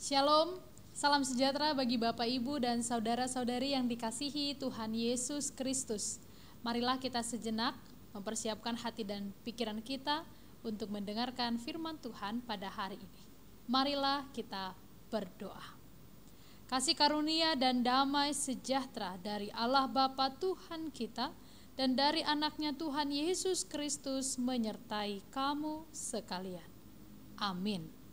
Shalom, salam sejahtera bagi Bapak Ibu dan saudara-saudari yang dikasihi Tuhan Yesus Kristus. Marilah kita sejenak mempersiapkan hati dan pikiran kita untuk mendengarkan firman Tuhan pada hari ini. Marilah kita berdoa. Kasih karunia dan damai sejahtera dari Allah Bapa Tuhan kita dan dari anaknya Tuhan Yesus Kristus menyertai kamu sekalian. Amin.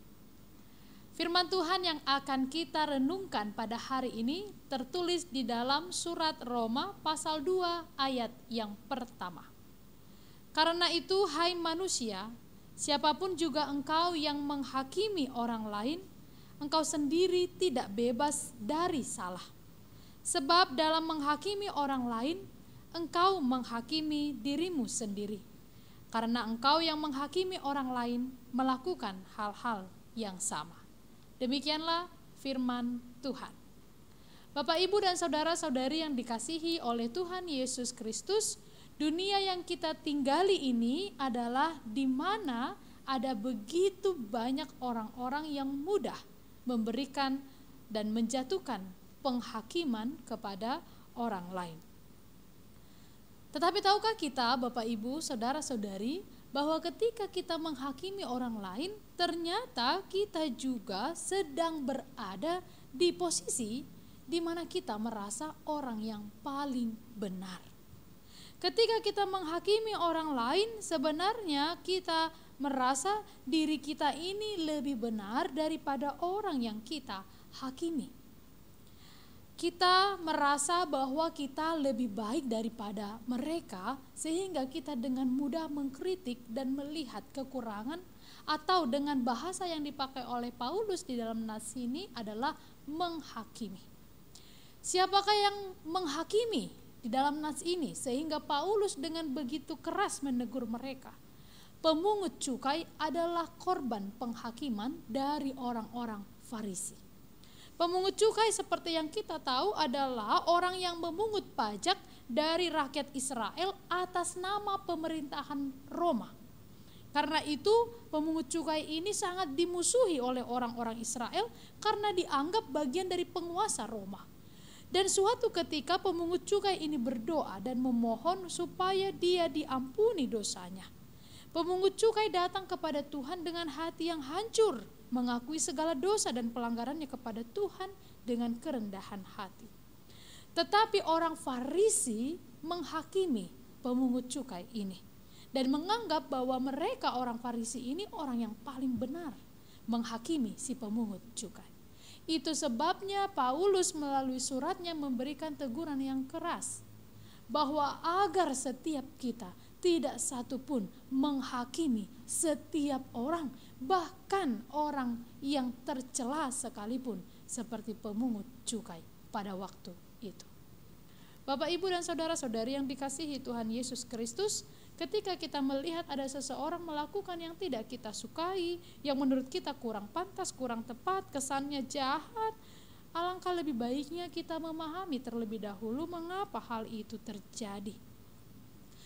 Firman Tuhan yang akan kita renungkan pada hari ini tertulis di dalam surat Roma pasal 2 ayat yang pertama. Karena itu, hai manusia, siapapun juga engkau yang menghakimi orang lain, engkau sendiri tidak bebas dari salah. Sebab dalam menghakimi orang lain, engkau menghakimi dirimu sendiri. Karena engkau yang menghakimi orang lain melakukan hal-hal yang sama. Demikianlah firman Tuhan. Bapak, Ibu, dan saudara-saudari yang dikasihi oleh Tuhan Yesus Kristus, dunia yang kita tinggali ini adalah di mana ada begitu banyak orang-orang yang mudah memberikan dan menjatuhkan penghakiman kepada orang lain. Tetapi tahukah kita, Bapak, Ibu, saudara-saudari, bahwa ketika kita menghakimi orang lain, ternyata kita juga sedang berada di posisi di mana kita merasa orang yang paling benar. Ketika kita menghakimi orang lain, sebenarnya kita merasa diri kita ini lebih benar daripada orang yang kita hakimi. Kita merasa bahwa kita lebih baik daripada mereka, sehingga kita dengan mudah mengkritik dan melihat kekurangan, atau dengan bahasa yang dipakai oleh Paulus di dalam nas ini adalah menghakimi. Siapakah yang menghakimi di dalam nas ini sehingga Paulus dengan begitu keras menegur mereka? Pemungut cukai adalah korban penghakiman dari orang-orang Farisi. Pemungut cukai seperti yang kita tahu adalah orang yang memungut pajak dari rakyat Israel atas nama pemerintahan Roma. Karena itu pemungut cukai ini sangat dimusuhi oleh orang-orang Israel karena dianggap bagian dari penguasa Roma. Dan suatu ketika pemungut cukai ini berdoa dan memohon supaya dia diampuni dosanya. Pemungut cukai datang kepada Tuhan dengan hati yang hancur, mengakui segala dosa dan pelanggarannya kepada Tuhan dengan kerendahan hati. Tetapi orang Farisi menghakimi pemungut cukai ini dan menganggap bahwa mereka orang Farisi ini orang yang paling benar menghakimi si pemungut cukai. Itu sebabnya Paulus melalui suratnya memberikan teguran yang keras bahwa agar setiap kita tidak satu pun menghakimi setiap orang, bahkan orang yang tercela sekalipun seperti pemungut cukai pada waktu itu. Bapak, Ibu, dan saudara-saudari yang dikasihi Tuhan Yesus Kristus, ketika kita melihat ada seseorang melakukan yang tidak kita sukai, yang menurut kita kurang pantas, kurang tepat, kesannya jahat, alangkah lebih baiknya kita memahami terlebih dahulu mengapa hal itu terjadi.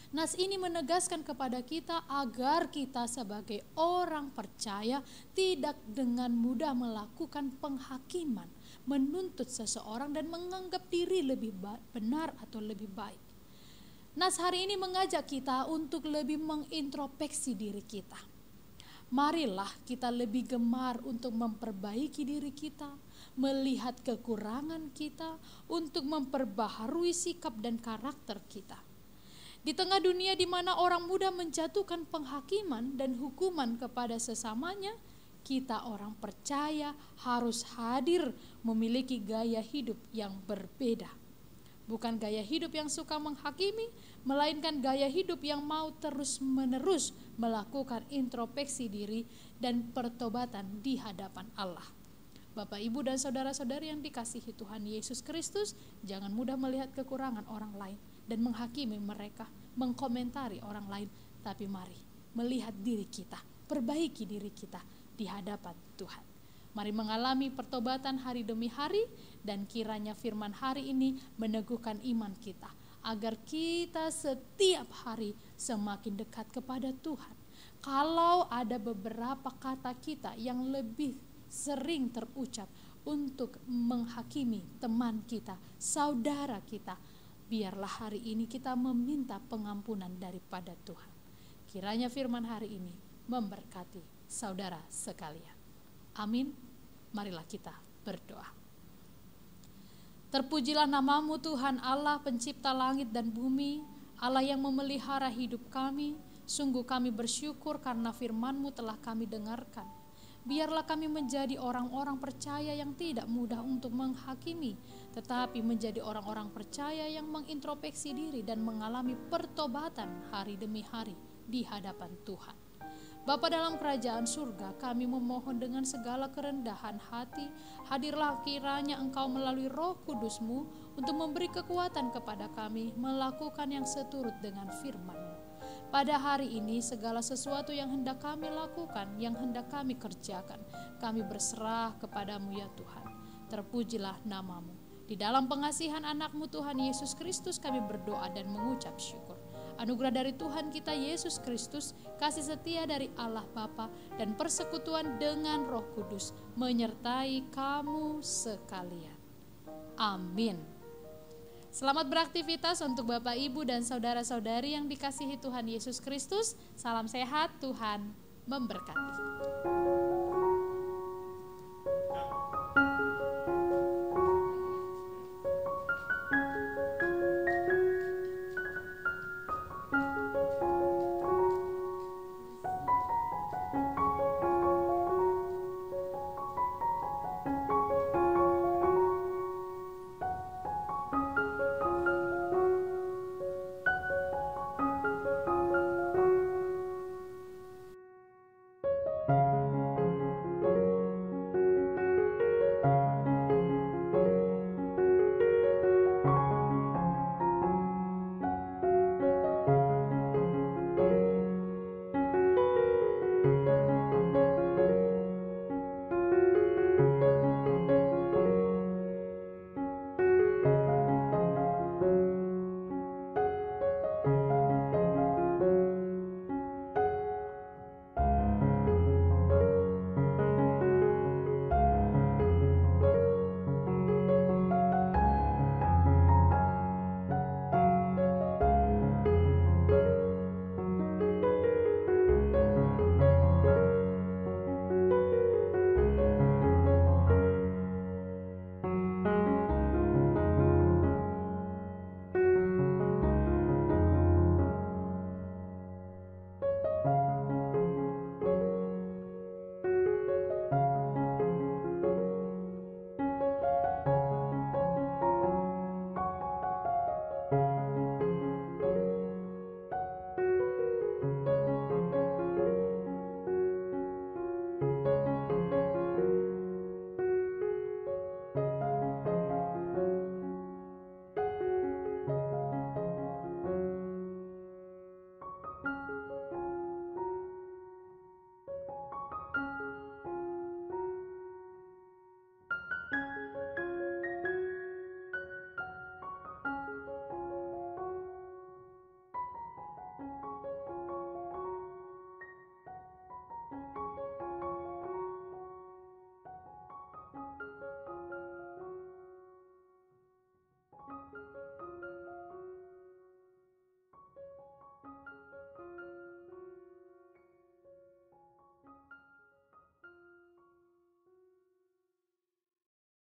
Nas ini menegaskan kepada kita agar kita sebagai orang percaya tidak dengan mudah melakukan penghakiman, menuntut seseorang dan menganggap diri lebih benar atau lebih baik. Nas hari ini mengajak kita untuk lebih mengintrospeksi diri kita. Marilah kita lebih gemar untuk memperbaiki diri kita, melihat kekurangan kita, untuk memperbaharui sikap dan karakter kita. Di tengah dunia di mana orang mudah menjatuhkan penghakiman dan hukuman kepada sesamanya, kita orang percaya harus hadir memiliki gaya hidup yang berbeda. Bukan gaya hidup yang suka menghakimi, melainkan gaya hidup yang mau terus-menerus melakukan introspeksi diri dan pertobatan di hadapan Allah. Bapak, Ibu, dan saudara-saudari yang dikasihi Tuhan Yesus Kristus, jangan mudah melihat kekurangan orang lain dan menghakimi mereka, mengkomentari orang lain, tapi mari melihat diri kita, perbaiki diri kita di hadapan Tuhan. Mari mengalami pertobatan hari demi hari, dan kiranya firman hari ini meneguhkan iman kita, agar kita setiap hari semakin dekat kepada Tuhan. Kalau ada beberapa kata kita yang lebih sering terucap untuk menghakimi teman kita, saudara kita. Biarlah hari ini kita meminta pengampunan daripada Tuhan. Kiranya firman hari ini memberkati saudara sekalian. Amin. Marilah kita berdoa. Terpujilah namamu Tuhan Allah, pencipta langit dan bumi, Allah yang memelihara hidup kami. Sungguh kami bersyukur karena firman-Mu telah kami dengarkan. Biarlah kami menjadi orang-orang percaya yang tidak mudah untuk menghakimi, tetapi menjadi orang-orang percaya yang mengintrospeksi diri dan mengalami pertobatan hari demi hari di hadapan Tuhan. Bapa dalam kerajaan surga, kami memohon dengan segala kerendahan hati, hadirlah kiranya Engkau melalui Roh Kudus-Mu untuk memberi kekuatan kepada kami melakukan yang seturut dengan firman-Mu. Pada hari ini segala sesuatu yang hendak kami lakukan, yang hendak kami kerjakan, kami berserah kepadamu ya Tuhan. Terpujilah namamu. Di dalam pengasihan anak-Mu Tuhan Yesus Kristus kami berdoa dan mengucap syukur. Anugerah dari Tuhan kita Yesus Kristus, kasih setia dari Allah Bapa, dan persekutuan dengan Roh Kudus menyertai kamu sekalian. Amin. Selamat beraktivitas untuk Bapak, Ibu, dan saudara-saudari yang dikasihi Tuhan Yesus Kristus. Salam sehat, Tuhan memberkati.